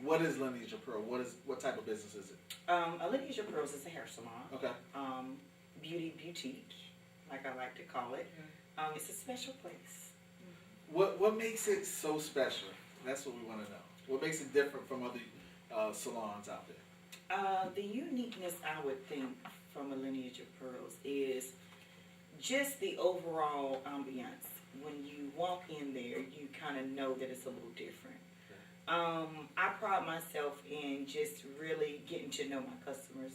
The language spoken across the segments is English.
What is Lineage of Pearl? What type of business is it? A Lineage of Pearls is a hair salon. Okay. Beauty boutique, like I like to call it. It's a special place. What makes it so special? That's what we want to know. What makes it different from other salons out there? The uniqueness, I would think, from a Lineage of Pearls is just the overall ambiance. When you walk in there, you kind of know that it's a little different. I pride myself in just really getting to know my customers,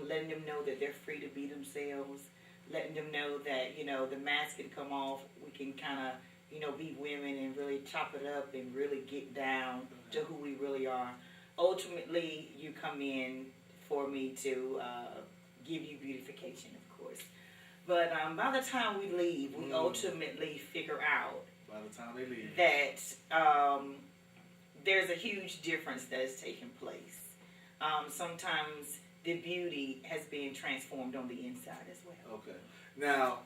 letting them know that they're free to be themselves, letting them know that, the mask can come off, we can kind of, be women and really chop it up and really get down to who we really are. Ultimately, you come in for me to give you beautification, of course. But by the time we leave, we ultimately figure out By the time they leave, that there's a huge difference that is taking place. Sometimes the beauty has been transformed on the inside as well. okay. Now,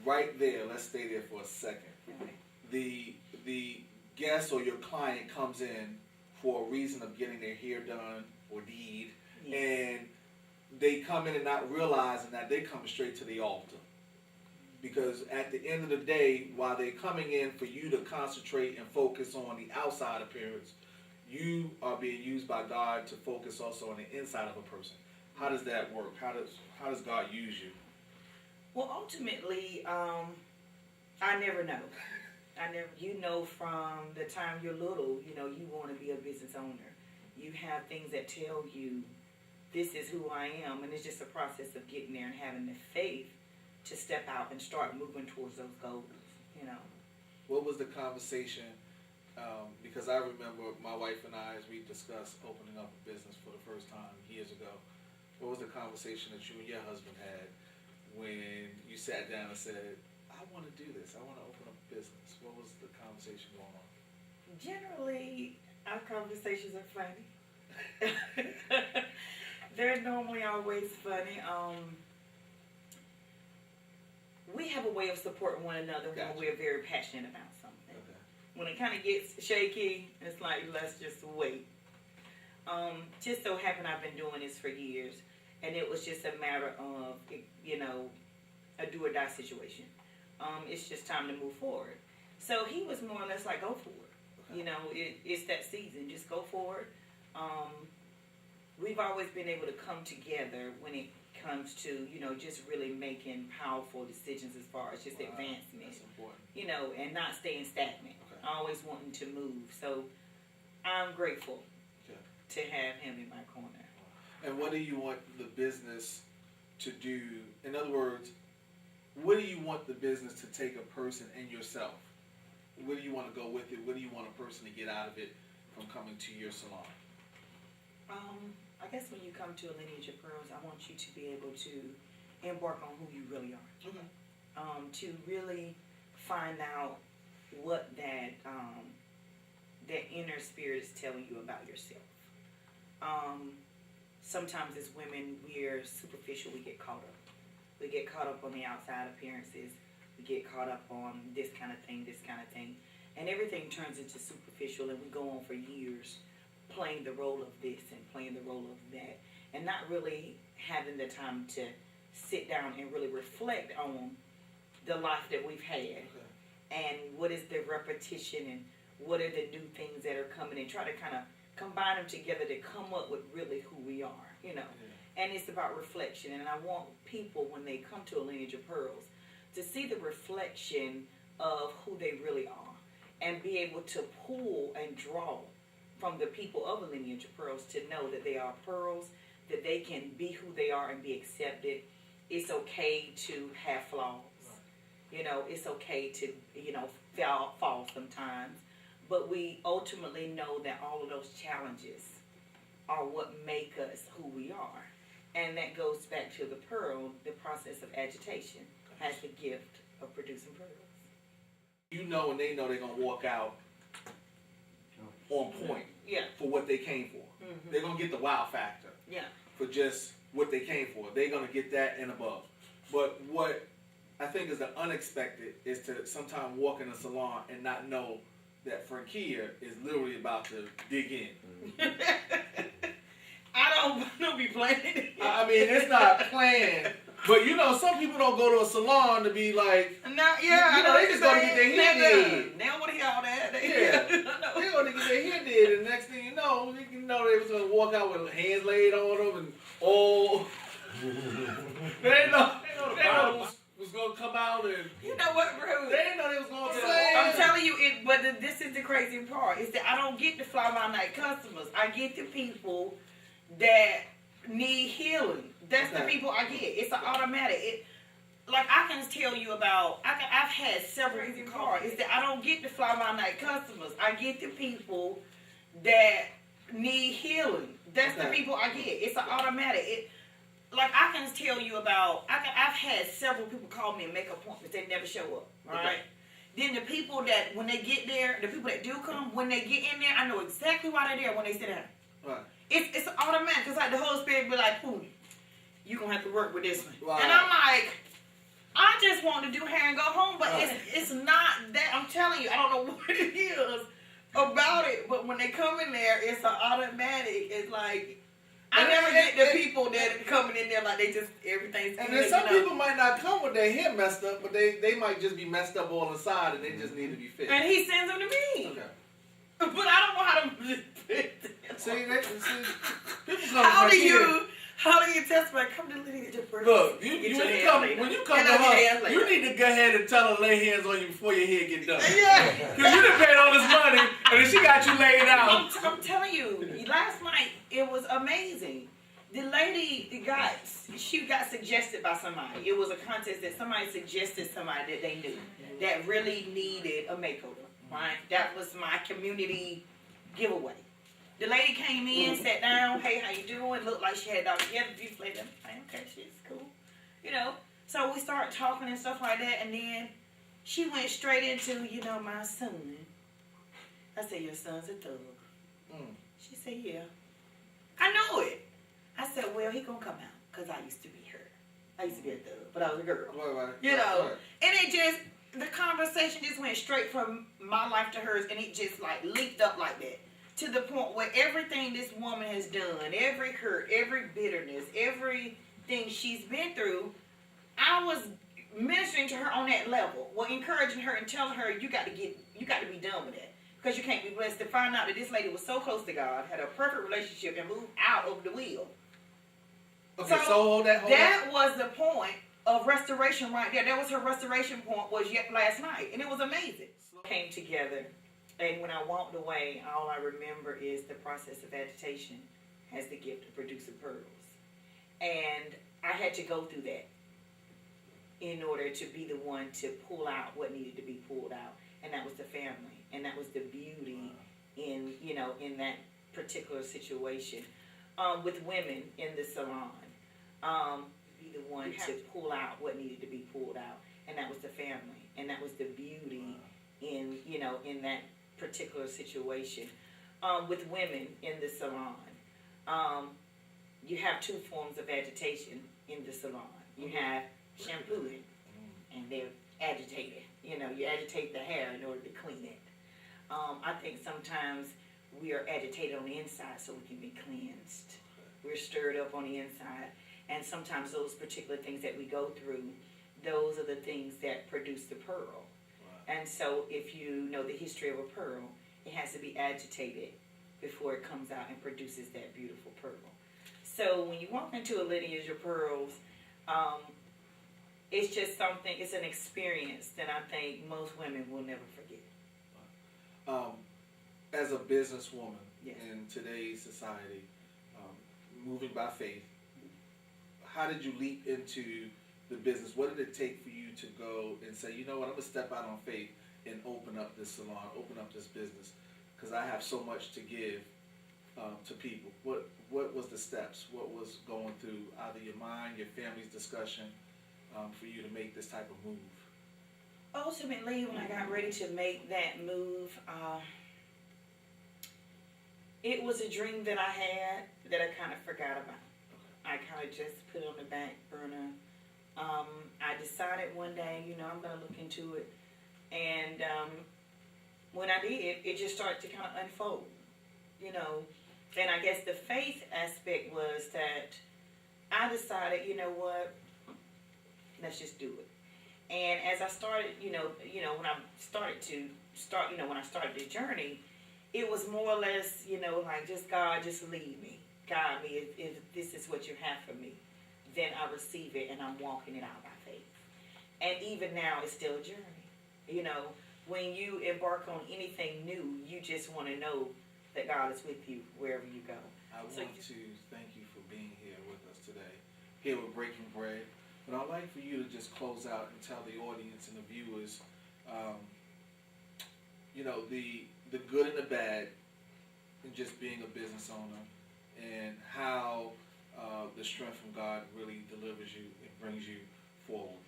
right there, let's stay there for a second. Okay. The guest or your client comes in for a reason of getting their hair done or deed, Yes. and they come in and not realizing that they're coming straight to the altar. Because at the end of the day, while they're coming in for you to concentrate and focus on the outside appearance, you are being used by God to focus also on the inside of a person. How does that work? How does God use you? Well, ultimately, I never know. From the time you're little, you want to be a business owner. You have things that tell you, this is who I am, and it's just a process of getting there and having the faith to step out and start moving towards those goals, What was the conversation? Because I remember my wife and I, as we discussed opening up a business for the first time years ago, what was the conversation that you and your husband had when you sat down and said, I want to do this, I want to open up a business? What was the conversation going on? Generally, our conversations are funny. They're normally always funny. We have a way of supporting one another Gotcha. when we're very passionate about something. Okay. When it kind of gets shaky, it's like, let's just wait. Just so happened I've been doing this for years, and it was just a matter of, a do or die situation. It's just time to move forward. So he was more or less like, go for it. Okay. It's that season. Just go for it. We've always been able to come together when it comes to, just really making powerful decisions as far as just advancement. That's important. And not staying stagnant. Okay. Always wanting to move. So I'm grateful Okay. to have him in my corner. And what do you want the business to do? In other words, what do you want the business to take a person and yourself? Where do you want to go with it? What do you want a person to get out of it from coming to your salon? I guess when you come to a Lineage of Pearls, I want you to be able to embark on who you really are. Okay. To really find out what that inner spirit is telling you about yourself. Sometimes as women, we're superficial. We get caught up. We get caught up on the outside appearances. We get caught up on this kind of thing, and everything turns into superficial, and we go on for years playing the role of this and playing the role of that, and not really having the time to sit down and really reflect on the life that we've had. Okay. And what is the repetition, and what are the new things that are coming, and try to kind of combine them together to come up with really who we are, Yeah. And it's about reflection, and I want people, when they come to a Lineage of Pearls, to see the reflection of who they really are, and be able to pull and draw from the people of a Lineage of Pearls to know that they are pearls, that they can be who they are and be accepted. It's okay to have flaws. Right. It's okay to, fall sometimes. But we ultimately know that all of those challenges are what make us who we are. And that goes back to the pearl. The process of agitation has the gift of producing pearls. And they know they're going to walk out on point Yeah. for what they came for. Mm-hmm. They're going to get the wow factor Yeah. for just what they came for. They're going to get that and above. But what I think is the unexpected is to sometimes walk in a salon and not know that Frankia is literally about to dig in. I don't be playing it. I mean, it's not planned. But you know, some people don't go to a salon to be like, no, yeah, you know, they just gonna get their hair did. They don't want to hear all that. They gonna get their hair did, and the next thing you know, they was gonna walk out with hands laid on them and all. They didn't know was gonna come out and. You know what, bro? They didn't know they was gonna say. I'm telling you, but this is the crazy part. Is that I don't get the fly by night customers. I get the people that need healing. That's the people I get. It's an automatic. Like I can tell you about. I've had several people call. Is that I don't get the fly by night customers. I get the people that need healing. That's the people I get. It's an automatic. Like I can tell you about. I've had several people call me and make appointments. They never show up. Right. Then the people that when they get there, the people that do come, when they get in there, I know exactly why they're there when they sit down. Right. It's automatic. It's like the Holy Spirit be like, boom, you gonna have to work with this one. Right. And I'm like, I just want to do hair and go home, but it's not that. I'm telling you, I don't know what it is about it, but when they come in there, it's an automatic. It's like I never get the people that are coming in there like they just everything's. And then some people might not come with their hair messed up, but they might just be messed up all inside and they just need to be fixed. And he sends them to me. Okay. But I don't know how to fix them. See, people come How do you testify? Come to Lydia to first. Look, when you come to her, you need to go ahead and tell her lay hands on you before your hair get done. Yeah. Because you done paid all this money and then she got you laid out. I'm telling you, last night it was amazing. The lady got suggested by somebody. It was a contest that somebody suggested somebody that they knew that really needed a makeover. Right? That was my community giveaway. The lady came in, sat down, hey, how you doing? Looked like she had a beautiful lady. Okay, she's cool. You know, so we started talking and stuff like that, and then she went straight into, my son. I said, your son's a thug. She said, yeah. I know it. I said, well, he gonna come out, because I used to be her. I used to be a thug, but I was a girl. Right. And it just, the conversation just went straight from my life to hers, and it just like leaped up like that. To the point where everything this woman has done, every hurt, every bitterness, everything she's been through, I was ministering to her on that level. Well, encouraging her and telling her, you got to be done with that. Because you can't be blessed to find out that this lady was so close to God, had a perfect relationship, and moved out of the wheel. Okay, so hold that. That was the point of restoration right there. That was her restoration point was last night. And it was amazing. Came together. And when I walked away, all I remember is the process of agitation has the gift of producing pearls. And I had to go through that in order to be the one to pull out what needed to be pulled out. And that was the family. And that was the beauty in that particular situation. With women in the salon, be the one to pull out what needed to be pulled out. And that was the family. And that was the beauty in that particular situation. With women in the salon, you have two forms of agitation in the salon. You have shampooing, and they're agitated. You agitate the hair in order to clean it. I think sometimes we are agitated on the inside so we can be cleansed. We're stirred up on the inside, and sometimes those particular things that we go through, those are the things that produce the pearl. And so if you know the history of a pearl, it has to be agitated before it comes out and produces that beautiful pearl. So when you walk into a lineage of pearls, it's just something, it's an experience that I think most women will never forget. As a businesswoman Yes. in today's society, moving by faith, how did you leap into the business? What did it take for you to go and say, you know what, I'm going to step out on faith and open up this salon, open up this business, because I have so much to give to people? What was the steps? What was going through either your mind, your family's discussion for you to make this type of move? Ultimately, when I got ready to make that move, it was a dream that I had that I kind of forgot about. I kind of just put it on the back burner. I decided one day, I'm going to look into it. And when I did, it just started to kind of unfold, you know. And I guess the faith aspect was that I decided, you know what, let's just do it. And as I started, when I started the journey, it was more or less, like just God, just lead me, guide me. If this is what you have for me, then I receive it and I'm walking it out by faith. And even now, it's still a journey. When you embark on anything new, you just want to know that God is with you wherever you go. I want to thank you for being here with us today, here with Breaking Bread. But I'd like for you to just close out and tell the audience and the viewers, the good and the bad in just being a business owner, and how the strength from God really delivers you and brings you forward.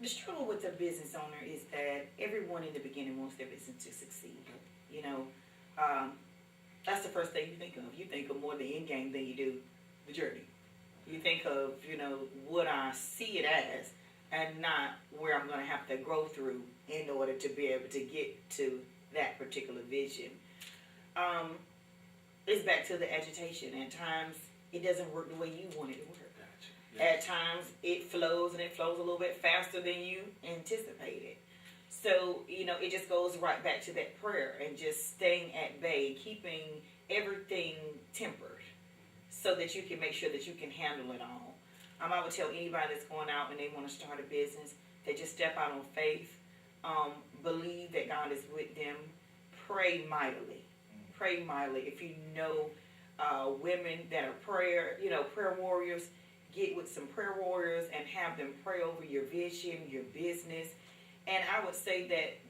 The struggle with a business owner is that everyone in the beginning wants their business to succeed. Okay. That's the first thing you think of. You think of more the end game than you do the journey. You think of, what I see it as, and not where I'm going to have to grow through in order to be able to get to that particular vision. It's back to the agitation. At times, it doesn't work the way you want it to work. At times, it flows, and it flows a little bit faster than you anticipated. So, it just goes right back to that prayer and just staying at bay, keeping everything tempered so that you can make sure that you can handle it all. I would tell anybody that's going out and they want to start a business, they just step out on faith, believe that God is with them, pray mightily. Pray mightily. If you know women that are prayer warriors, get with some prayer warriors and have them pray over your vision, your business. And I would say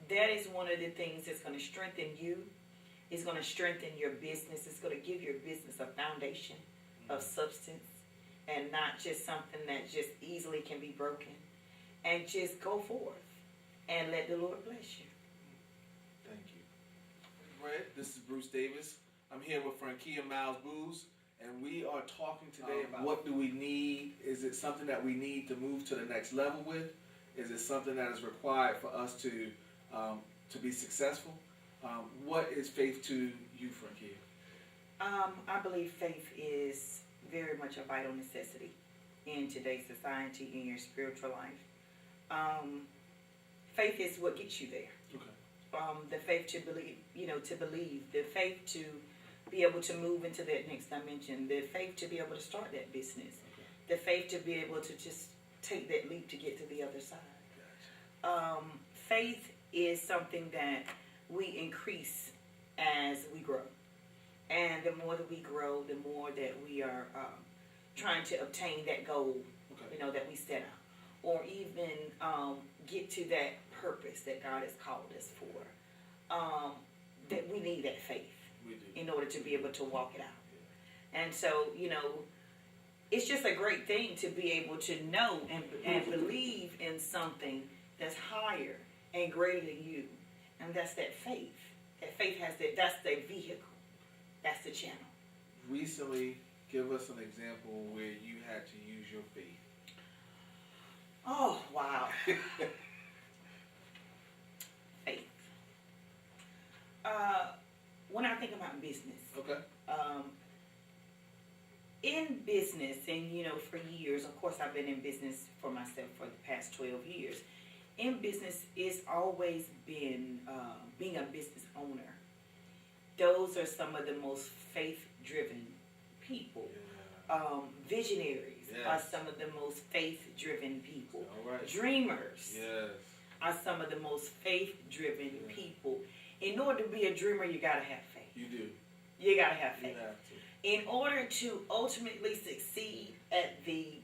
that is one of the things that's going to strengthen you. It's going to strengthen your business. It's going to give your business a foundation of substance and not just something that just easily can be broken. And just go forth and let the Lord bless you. Thank you. Brett, this is Bruce Davis. I'm here with Frankia Boose. And we are talking today about what do we need? Is it something that we need to move to the next level with? Is it something that is required for us to be successful? What is faith to you, Frankia? I believe faith is very much a vital necessity in today's society, in your spiritual life. Faith is what gets you there. Okay. The faith to believe, the faith to be able to move into that next dimension, the faith to be able to start that business, the faith to be able to just take that leap to get to the other side. Gotcha. Faith is something that we increase as we grow. And the more that we grow, the more that we are trying to obtain that goal, that we set out. Or even get to that purpose that God has called us for. That we need that faith in order to be able to walk it out. Yeah. And so, it's just a great thing to be able to know and believe in something that's higher and greater than you. And that's that faith. That faith that's the vehicle. That's the channel. Recently, give us an example where you had to use your faith. Oh, wow. Faith. When I think about business. Okay. In business, and for years, of course, I've been in business for myself for the past 12 years. In business, it's always been being a business owner. Those are some of the most faith-driven people. Yeah. Visionaries are some of the most faith-driven people. Right. Dreamers are some of the most faith-driven people. In order to be a dreamer, you gotta have faith. You do. You gotta have faith. You have to. In order to ultimately succeed at the